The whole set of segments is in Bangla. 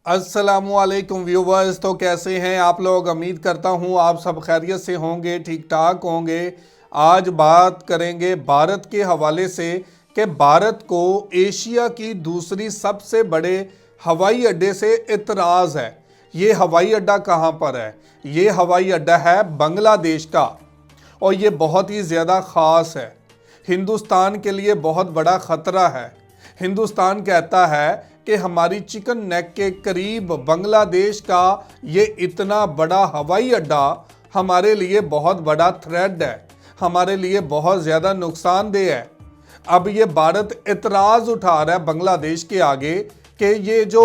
अस्सलामुअलैकुम व्यूवर्स। तो कैसे हैं आप लोग? उम्मीद करता हूं आप सब खैरियत से होंगे, ठीक ठाक होंगे। आज बात करेंगे भारत के हवाले से कि भारत को एशिया की दूसरी सबसे बड़े हवाई अड्डे से इतराज़ है। ये हवाई अड्डा कहां पर है? ये हवाई अड्डा है बांग्लादेश का और ये बहुत ही ज़्यादा ख़ास है। हिंदुस्तान के लिए बहुत बड़ा ख़तरा है। हिंदुस्तान कहता है कि हमारी चिकन नेक के करीब बांग्लादेश का ये इतना बड़ा हवाई अड्डा हमारे लिए बहुत बड़ा थ्रेट है, हमारे लिए बहुत ज़्यादा नुकसानदेह है। अब ये भारत इतराज़ उठा रहा है बांग्लादेश के आगे कि ये जो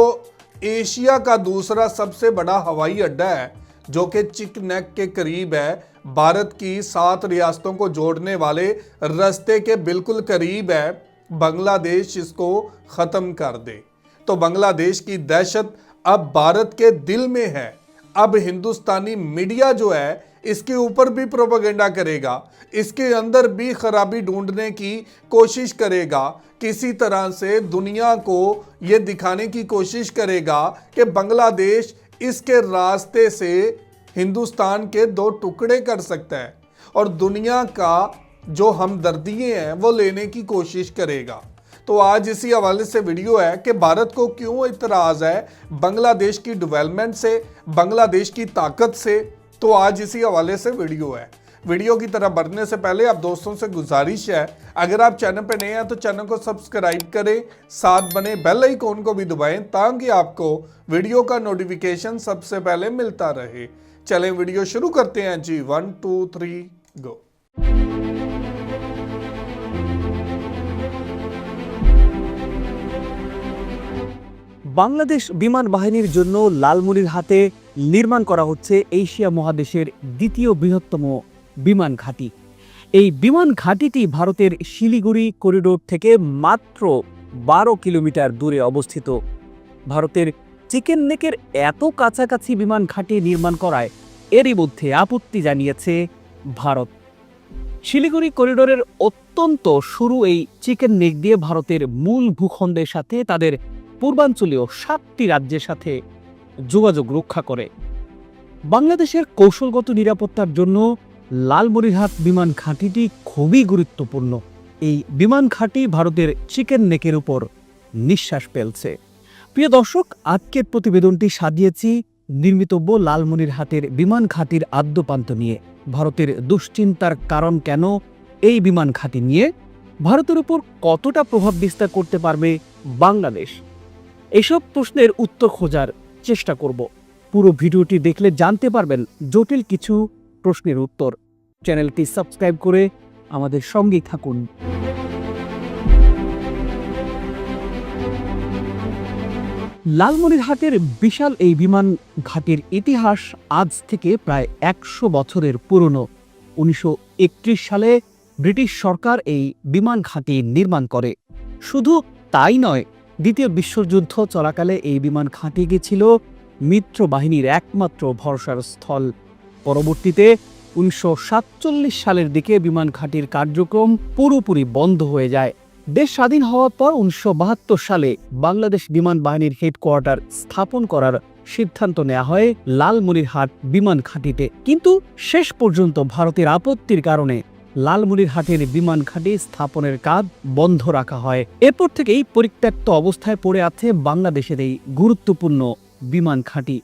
एशिया का दूसरा सबसे बड़ा हवाई अड्डा है जो कि चिकन नेक के करीब है, भारत की 7 रियासतों को जोड़ने वाले रास्ते के बिल्कुल करीब है, बांग्लादेश इसको ख़त्म कर दे। तो बांग्लादेश की दहशत अब भारत के दिल में है। अब हिंदुस्तानी मीडिया जो है इसके ऊपर भी प्रोपेगेंडा करेगा, इसके अंदर भी खराबी ढूंढने की कोशिश करेगा, किसी तरह से दुनिया को ये दिखाने की कोशिश करेगा कि बांग्लादेश इसके रास्ते से हिंदुस्तान के 2 टुकड़े कर सकता है और दुनिया का जो हमदर्दियाँ हैं वो लेने की कोशिश करेगा। तो आज इसी हवाले से वीडियो है कि भारत को क्यों इतराज़ है बांग्लादेश की डेवलपमेंट से, बांग्लादेश की ताकत से। तो आज इसी हवाले से वीडियो है। वीडियो की तरफ बढ़ने से पहले आप दोस्तों से गुजारिश है, अगर आप चैनल पर नए हैं तो चैनल को सब्सक्राइब करें, साथ बने बेल आइकॉन को भी दबाएं ताकि आपको वीडियो का नोटिफिकेशन सबसे पहले मिलता रहे। चलें वीडियो शुरू करते हैं जी। 1 2 3 गो। বাংলাদেশ বিমান বাহিনীর জন্য লালমনিরহাটে নির্মাণ করা হচ্ছে এশিয়া মহাদেশের দ্বিতীয় বৃহত্তম বিমান ঘাঁটি। এই বিমান ঘাঁটিটি ভারতের শিলিগুড়ি করিডোর থেকে মাত্র 12 কিলোমিটার দূরে অবস্থিত। ভারতের চিকেন নেকের এত কাছাকাছি বিমান ঘাঁটি নির্মাণ করায় এরই মধ্যে আপত্তি জানিয়েছে ভারত। শিলিগুড়ি করিডোরের অত্যন্ত সরু এই চিকেন নেক দিয়ে ভারতের মূল ভূখণ্ডের সাথে তাদের পূর্বাঞ্চলীয় 7টি রাজ্যের সাথে যোগাযোগ রক্ষা করে। বাংলাদেশের কৌশলগত নিরাপত্তার জন্য লালমনিরহাট বিমান ঘাঁটিটি খুবই গুরুত্বপূর্ণ। এই বিমান ঘাঁটি ভারতের চিকেন নেকের উপর নিঃশ্বাস ফেলছে। প্রিয় দর্শক, আজকের প্রতিবেদনটি সাজিয়েছি নির্মিতব্য লালমনিরহাটের বিমান ঘাঁটির আদ্যপান্ত নিয়ে। ভারতের দুশ্চিন্তার কারণ কেন এই বিমান ঘাঁটি নিয়ে, ভারতের উপর কতটা প্রভাব বিস্তার করতে পারবে বাংলাদেশ, এসব প্রশ্নের উত্তর খোঁজার চেষ্টা করব। পুরো ভিডিওটি দেখলে জানতে পারবেন জটিল কিছু প্রশ্নের উত্তর। চ্যানেলটি সাবস্ক্রাইব করে আমাদের সঙ্গেই থাকুন। লালমনিরহাটের বিশাল এই বিমান ঘাঁটির ইতিহাস আজ থেকে প্রায় 100 বছরের পুরনো। 1931 সালে ব্রিটিশ সরকার এই বিমান ঘাঁটি নির্মাণ করে। শুধু তাই নয়, দ্বিতীয় বিশ্বযুদ্ধ চলাকালে এই বিমান ঘাঁটিটি ছিল মিত্র বাহিনীর একমাত্র ভরসার স্থল। পরবর্তীতে 1947 সালের দিকে বিমান ঘাঁটির কার্যক্রম পুরোপুরি বন্ধ হয়ে যায়। দেশ স্বাধীন হওয়ার পর 1972 সালে বাংলাদেশ বিমান বাহিনীর হেডকোয়ার্টার স্থাপন করার সিদ্ধান্ত নেওয়া হয় লালমনিরহাট বিমান ঘাঁটিতে। কিন্তু শেষ পর্যন্ত ভারতের আপত্তির কারণে লালমনিরহাটের বিমান ঘাঁটি স্থাপনের কাজ বন্ধ রাখা হয়। এরপর থেকেই পরিত্যক্ত অবস্থায় পড়ে আছে বাংলাদেশের এই গুরুত্বপূর্ণ বিমান ঘাঁটি।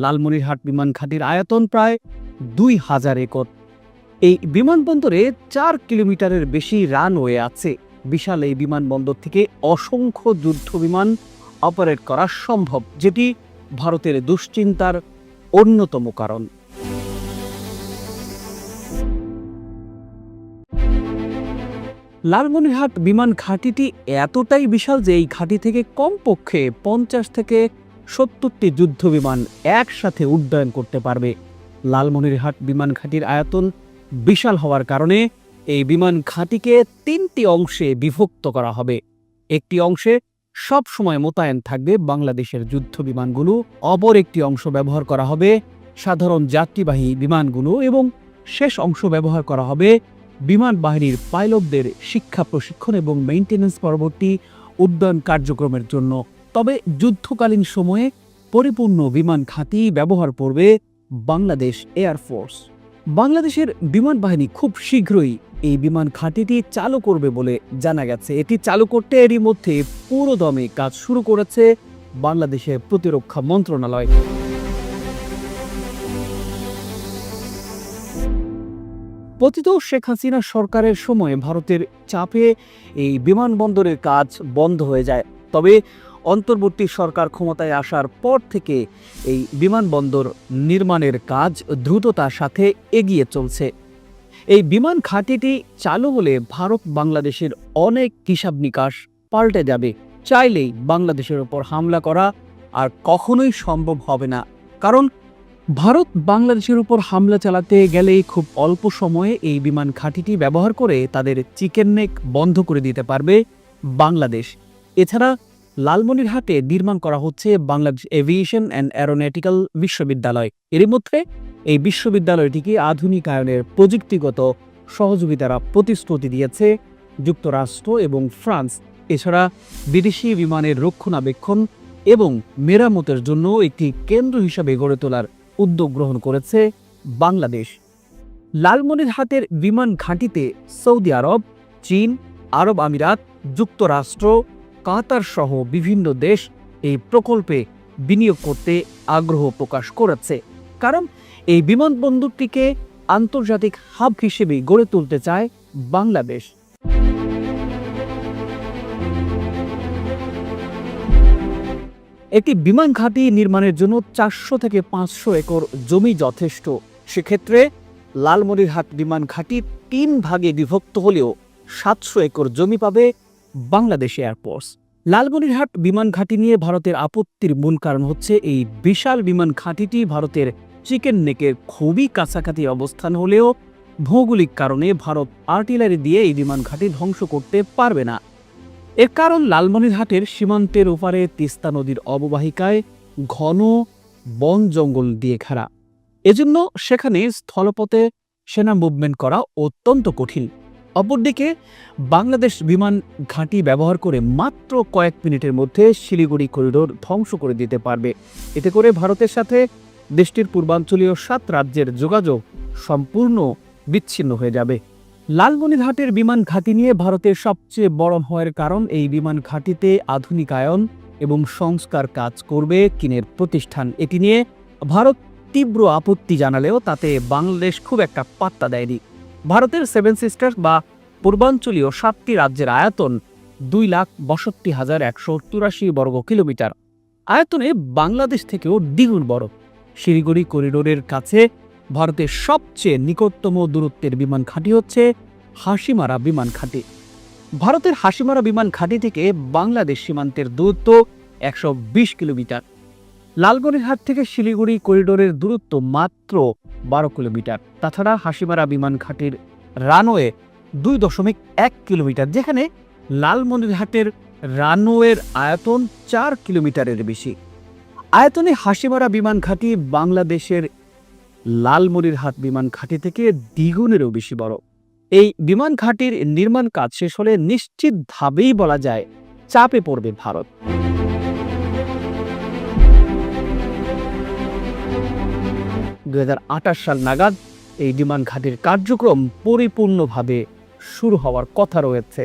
লালমনিরহাট বিমান ঘাঁটির আয়তন প্রায় 2000 একর। এই বিমানবন্দরে 4 কিলোমিটারের বেশি রানওয়ে আছে। বিশাল এই বিমানবন্দর থেকে অসংখ্য যুদ্ধ বিমান অপারেট করা সম্ভব, যেটি ভারতের দুশ্চিন্তার অন্যতম কারণ। লালমনিরহাট বিমান ঘাঁটিটি এতটাই বিশাল যে এই ঘাঁটি থেকে কমপক্ষে 50 থেকে 70টি যুদ্ধ বিমান একসাথে উড্ডয়ন করতে পারবে। লালমনিরহাট বিমান ঘাঁটির আয়তন বিশাল হওয়ার কারণে এই বিমান ঘাঁটিকে 3টি অংশে বিভক্ত করা হবে। একটি অংশে সব সময় মোতায়েন থাকবে বাংলাদেশের যুদ্ধ বিমানগুলো, অপর একটি অংশ ব্যবহার করা হবে সাধারণ যাত্রীবাহী বিমানগুলো এবং শেষ অংশ ব্যবহার করা হবে বিমান বাহিনীর পাইলটদের শিক্ষা প্রশিক্ষণ এবং মেইনটেনেন্স পরবর্তী উড্ডয়ন কার্যক্রমের জন্য। তবে যুদ্ধকালীন সময়ে পরিপূর্ণ বিমান ঘাঁটি ব্যবহার করবে বাংলাদেশ এয়ারফোর্স। বাংলাদেশের বিমান বাহিনী খুব শীঘ্রই এই বিমান ঘাঁটিটি চালু করবে বলে জানা গেছে। এটি চালু করতে এরই মধ্যে পুরোদমে কাজ শুরু করেছে বাংলাদেশের প্রতিরক্ষা মন্ত্রণালয়। পতিত শেখ হাসিনা সরকারের সময় ভারতের চাপে এই বিমানবন্দরের কাজ বন্ধ হয়ে যায়। তবে অন্তর্বর্তী সরকার ক্ষমতায় আসার পর থেকে এই বিমানবন্দর নির্মাণের কাজ দ্রুততার সাথে এগিয়ে চলছে। এই বিমান ঘাঁটিটি চালু হলে ভারত বাংলাদেশের অনেক হিসাব নিকাশ পাল্টে যাবে। চাইলেই বাংলাদেশের ওপর হামলা করা আর কখনোই সম্ভব হবে না, কারণ ভারত বাংলাদেশের উপর হামলা চালাতে গেলেই খুব অল্প সময়ে এই বিমান ঘাঁটিটি ব্যবহার করে তাদের চিকেন নেক বন্ধ করে দিতে পারবে বাংলাদেশ। এছাড়া লালমনিরহাটে নির্মাণ করা হচ্ছে বাংলাদেশ এভিয়েশন অ্যান্ড অ্যারোনটিক্যাল বিশ্ববিদ্যালয়। এর মধ্যে এই বিশ্ববিদ্যালয়টিকে আধুনিকায়নের প্রযুক্তিগত সহযোগিতার প্রতিশ্রুতি দিয়েছে যুক্তরাষ্ট্র এবং ফ্রান্স। এছাড়া বিদেশি বিমানের রক্ষণাবেক্ষণ এবং মেরামতের জন্য একটি কেন্দ্র হিসাবে গড়ে তোলার উদ্যোগ গ্রহণ করেছে বাংলাদেশ। লালমনিরহাটের বিমান ঘাঁটিতে সৌদি আরব, চীন, আরব আমিরাত, যুক্তরাষ্ট্র, কাতার সহ বিভিন্ন দেশ এই প্রকল্পে বিনিয়োগ করতে আগ্রহ প্রকাশ করেছে, কারণ এই বিমানবন্দরটিকে আন্তর্জাতিক হাব হিসেবে গড়ে তুলতে চায় বাংলাদেশ। একটি বিমান ঘাঁটি নির্মাণের জন্য 400 থেকে 500 একর জমি যথেষ্ট। সেক্ষেত্রে লালমনিরহাট বিমান ঘাঁটি 3 ভাগে বিভক্ত হলেও 700 একর জমি পাবে বাংলাদেশ এয়ারফোর্স। লালমনিরহাট বিমান ঘাঁটি নিয়ে ভারতের আপত্তির মূল কারণ হচ্ছে এই বিশাল বিমান ঘাঁটিটি ভারতের চিকেন নেকের খুবই কাছাকাছি অবস্থান হলেও ভৌগোলিক কারণে ভারত আর্টিলারি দিয়ে এই বিমান ঘাঁটি ধ্বংস করতে পারবে না। এর কারণ লালমনিরহাটের সীমান্তের ওপারে তিস্তা নদীর অববাহিকায় ঘন বন জঙ্গল দিয়ে ঘেরা। এজন্য সেখানে স্থলপথে সেনা মুভমেন্ট করা অত্যন্ত কঠিন। অপরদিকে বাংলাদেশ বিমান ঘাঁটি ব্যবহার করে মাত্র কয়েক মিনিটের মধ্যে শিলিগুড়ি করিডোর ধ্বংস করে দিতে পারবে। এতে করে ভারতের সাথে দেশটির পূর্বাঞ্চলীয় 7 রাজ্যের যোগাযোগ সম্পূর্ণ বিচ্ছিন্ন হয়ে যাবে। লালমনিরহাটের বিমান ঘাঁটি নিয়ে ভারতের সবচেয়ে বড় ভয়ের কারণ এই বিমান ঘাঁটিতে আধুনিকায়ন এবং সংস্কার কাজ করবে চীনের প্রতিষ্ঠান। এটি নিয়ে ভারত তীব্র আপত্তি জানালেও তাতে বাংলাদেশ খুব একটা পাত্তা দেয়নি। ভারতের 7 সিস্টার্স বা পূর্বাঞ্চলীয় 7টি রাজ্যের আয়তন 2,62,184 বর্গ কিলোমিটার। আয়তনে বাংলাদেশ থেকেও দ্বিগুণ বড়। শিলিগুড়ি করিডোরের কাছে ভারতের সবচেয়ে নিকটতম দূরত্বের বিমান ঘাঁটি হচ্ছে হাসিমারা বিমান ঘাঁটি। ভারতের হাসিমারা বিমান ঘাঁটি থেকে বাংলাদেশ সীমান্তের দূরত্ব 120 কিলোমিটার। লালমনিরহাট থেকে শিলিগুড়ি করিডোরের দূরত্ব মাত্র 12 কিলোমিটার। তাছাড়া হাসিমারা বিমান ঘাঁটির রানওয়ে 2.1 কিলোমিটার, যেখানে লালমনিরহাটের রানওয়ের আয়তন 4 কিলোমিটারের বেশি। আয়তনে হাসিমারা বিমান ঘাঁটি বাংলাদেশের লালমনিরহাট বিমান ঘাঁটি থেকে দ্বিগুণেরও বেশি বড়। এই বিমান ঘাঁটির নির্মাণ কাজ শেষ হলে নিশ্চিতভাবেই বলা যায় চাপে পড়বে ভারত। 2028 সাল নাগাদ এই বিমান ঘাঁটির কার্যক্রম পরিপূর্ণভাবে শুরু হওয়ার কথা রয়েছে।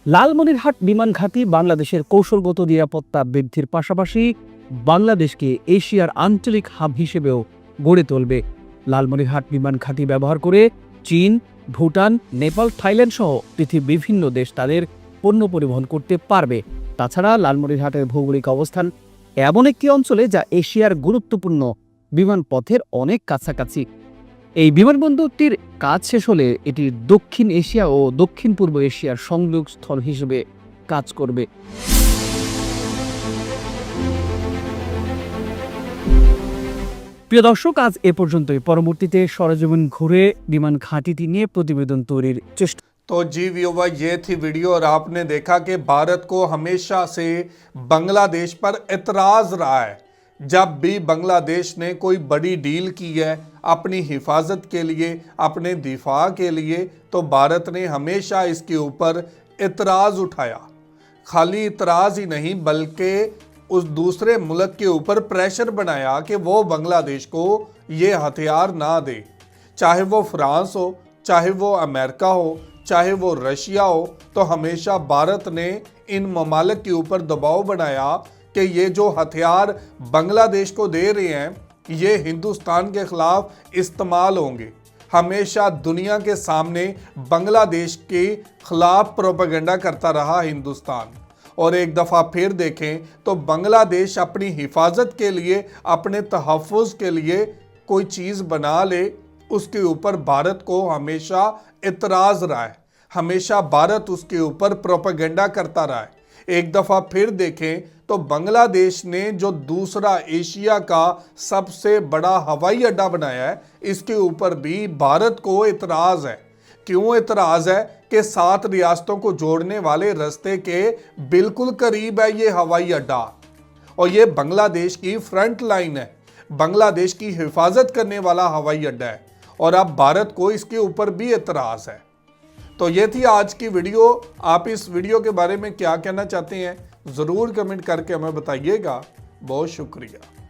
লালমনিরহাট বিমান ঘাঁটি বাংলাদেশের কৌশলগত নিরাপত্তা বৃদ্ধির পাশাপাশি বাংলাদেশকে এশিয়ার আঞ্চলিক হাব হিসেবেও গড়ে তুলবে। লালমনিরহাট বিমান ঘাঁটি ব্যবহার করে চীন, ভুটান, নেপাল, থাইল্যান্ড সহ পৃথিবীর বিভিন্ন দেশ তাদের পণ্য পরিবহন করতে পারবে। তাছাড়া লালমনিরহাটের ভৌগোলিক অবস্থান এমন একটি অঞ্চলে যা এশিয়ার গুরুত্বপূর্ণ বিমানপথের অনেক কাছাকাছি। এই বিমানবন্দরটির কাজ শেষ হলে এটি দক্ষিণ এশিয়া ও দক্ষিণ পূর্ব এশিয়ার সংযোগ স্থল হিসেবে কাজ করবে। প্রিয় দর্শক, আজ এ পর্যন্তই। পরবর্তীতে সরেজমিন ঘুরে বিমান ঘাঁটিটি নিয়ে প্রতিবেদন তৈরির চেষ্টা। तो जी व्यूवर, ये थी वीडियो और आपने देखा कि भारत को हमेशा से बांग्लादेश पर एतराज़ रहा है। जब भी बांग्लादेश ने कोई बड़ी डील की है अपनी हिफाजत के लिए, अपने दिफा के लिए, तो भारत ने हमेशा इसके ऊपर एतराज़ उठाया। खाली एतराज़ ही नहीं बल्कि उस दूसरे मुल्क के ऊपर प्रेशर बनाया कि वो बांग्लादेश को ये हथियार ना दे, चाहे वो फ्रांस हो, चाहे वो अमेरिका हो, चाहे वो रशिया हो, तो हमेशा भारत ने इन ममालिक के ऊपर दबाव बनाया कि ये जो हथियार बांग्लादेश को दे रहे हैं ये हिंदुस्तान के खिलाफ इस्तेमाल होंगे। हमेशा दुनिया के सामने बांग्लादेश के खिलाफ प्रोपेगेंडा करता रहा हिंदुस्तान। और एक दफ़ा फिर देखें तो बांग्लादेश अपनी हिफाजत के लिए, अपने तहफ़्फ़ुज़ के लिए कोई चीज़ बना ले, उसके ऊपर भारत को हमेशा इतराज़ रहा है, हमेशा भारत उसके ऊपर प्रोपेगेंडा करता रहा है। एक दफ़ा फिर देखें तो बांग्लादेश ने जो दूसरा एशिया का सबसे बड़ा हवाई अड्डा बनाया है, इसके ऊपर भी भारत को इतराज़ है। क्यों इतराज़ है? कि 7 रियासतों को जोड़ने वाले रास्ते के बिल्कुल करीब है ये हवाई अड्डा और ये बांग्लादेश की फ्रंट लाइन है, बांग्लादेश की हिफाजत करने वाला हवाई अड्डा है और अब भारत को इसके ऊपर भी इतराज़ है। तो ये थी आज की वीडियो। आप इस वीडियो के बारे में क्या कहना चाहते हैं ज़रूर कमेंट करके हमें बताइएगा। बहुत शुक्रिया।